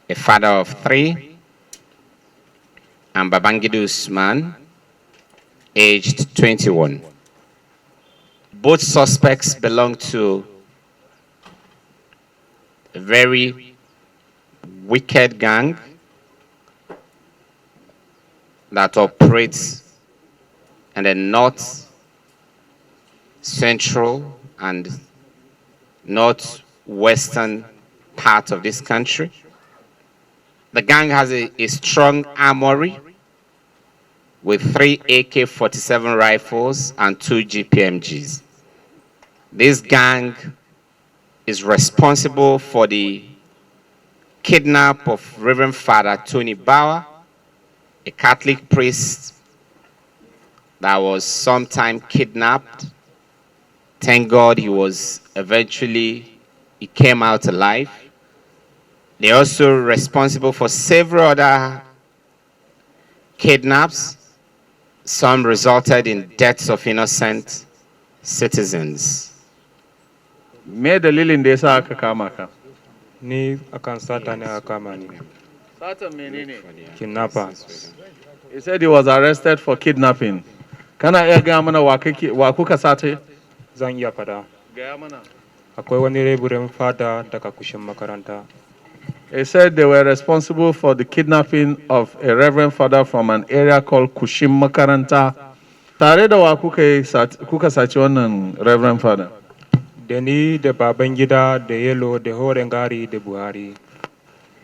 a father of 3, and Babangida Usman, aged 21. Both suspects belong to a very wicked gang that operates in the north, central, and northwestern part of this country. The gang has a strong armory with 3 AK-47 rifles and 2 GPMGs. This gang is responsible for the kidnap of Reverend Father Tony Bawa, a Catholic priest that was sometime kidnapped. Thank God he came out alive. They're also responsible for several other kidnaps. Some resulted in deaths of innocent citizens. Me dalilin da yasa aka kama ka? Ni akan sata ne aka kama ni. Satan menene? Kidnappers. He said he was arrested for kidnapping. Kana iya gaya mana wa kuka sata? Zan iya fada. Gaya mana. Akwai wani reburen fada daga kushin makaranta. He said they were responsible for the kidnapping of a reverend father from an area called Kushim Makaranta. Tare da wa kuka saci wannan reverend father? Da ni da Babangida da Yelo da Horen Gari da Buhari.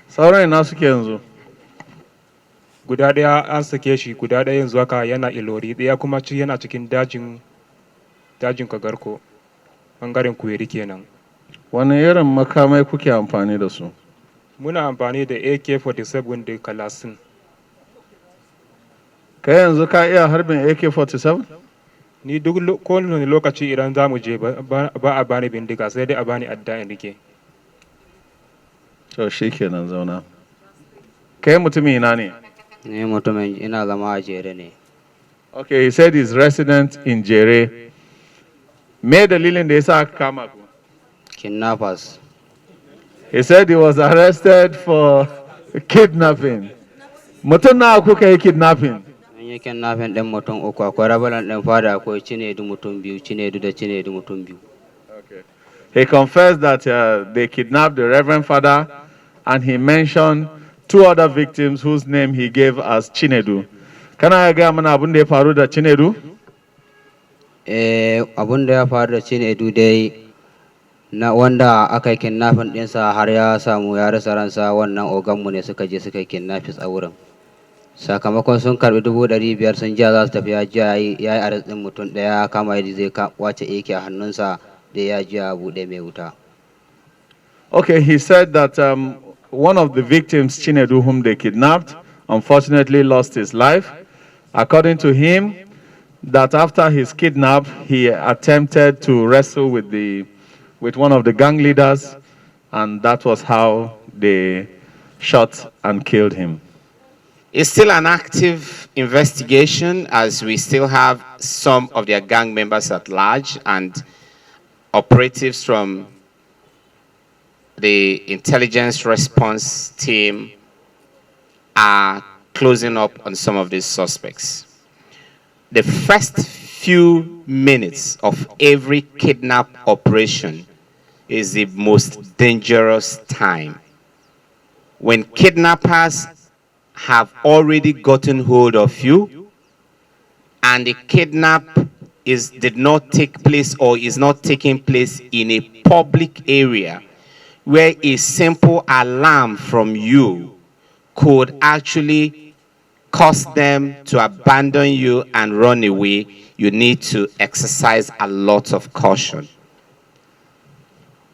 Sauran ina suke yanzu? Guda ɗaya an sake shi, guda ɗaya yanzu haka yana Ilori, ɗaya kuma yana cikin dajin Kagarko, ɓangaren Kuweri kenan. Wani irin makamai kuke amfani da su? Muna amfani da AK-47 da Kalasin. Kai yanzu ka iya harbin AK-47? Ni duk kowane lokaci idan za mu je ba a bani bindiga sai dai a bani adda in rike. To shi kenan zauna. Kai mutumin ina ne? Ni mutumin ina zama a Jere ne. Okay, he said he's resident in Jere. Me dalilin da yasa aka kama ku? Kidnappers. He said he was arrested for kidnapping. Mutum na kuka yi kidnapping? Mun yi kidnapping ɗin mutum 3, akwai rabalan ɗin fada, akwai Cinedu mutum 2, Cinedu da Cinedu mutum 2. Okay. He confessed that they kidnapped the Reverend Father, and he mentioned 2 other victims whose name he gave as Chinedu. Kana ga mana abin da ya faru da Chinedu? Abin da ya faru da Cinedu dai na wanda aka yi kidnapping ɗinsa har ya samu ya rasa ransa, wannan oganmu ne suka je suka yi kidnapping a wurin. Sakamakon sun karbi 500,000 sun jiya za su tafi, ya yi arrest ɗin mutum ɗaya, kama yadda zai wace AK a hannunsa da ya jiya buɗe mai wuta. Okay, he said that one of the victims, Chinedu, whom they kidnapped, unfortunately lost his life. According to him, that after his kidnap, he attempted to wrestle with one of the gang leaders, and that was how they shot and killed him. It's still an active investigation, as we still have some of their gang members at large, and operatives from the intelligence response team are closing up on some of these suspects. The first few minutes of every kidnap operation is the most dangerous time. When kidnappers have already gotten hold of you and the kidnap did not take place or is not taking place in a public area where a simple alarm from you could actually cause them to abandon you and run away, you need to exercise a lot of caution.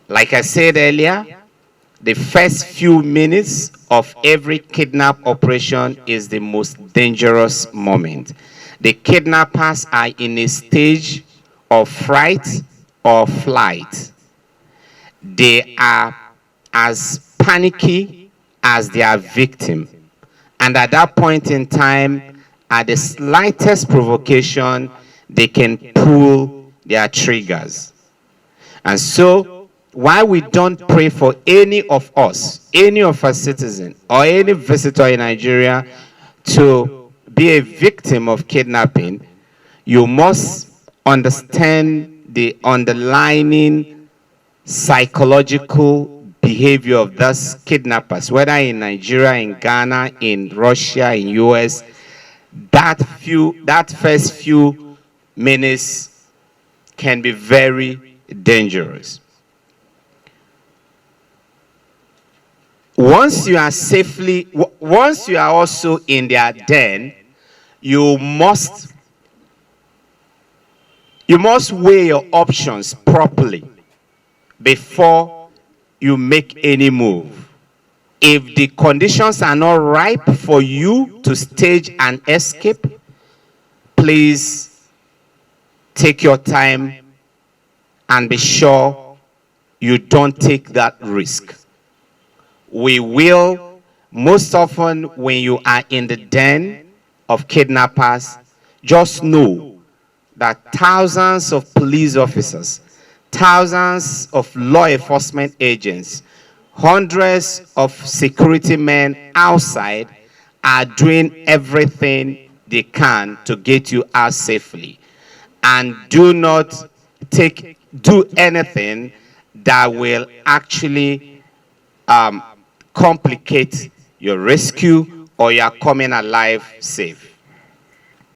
Like I said earlier, the first few minutes of every kidnap operation is the most dangerous moment. The kidnappers are in a stage of fright or flight. They are as panicky as their victim. And at that point in time, at the slightest provocation, they can pull their triggers. And so, why we don't pray for any of us, any of our citizens, or any visitor in Nigeria to be a victim of kidnapping, you must understand the underlying psychological behavior of those kidnappers, whether in Nigeria, in Ghana, in Russia, in US. That first few minutes can be very dangerous. Once you are also in their den, you must weigh your options properly before you make any move. If the conditions are not ripe for you to stage an escape, please take your time and be sure you don't take that risk. We will, most often when you are in the den of kidnappers, just know that thousands of police officers, thousands of law enforcement agents, hundreds of security men outside are doing everything they can to get you out safely. And do not do anything that will actually complicate your rescue or your coming alive safe.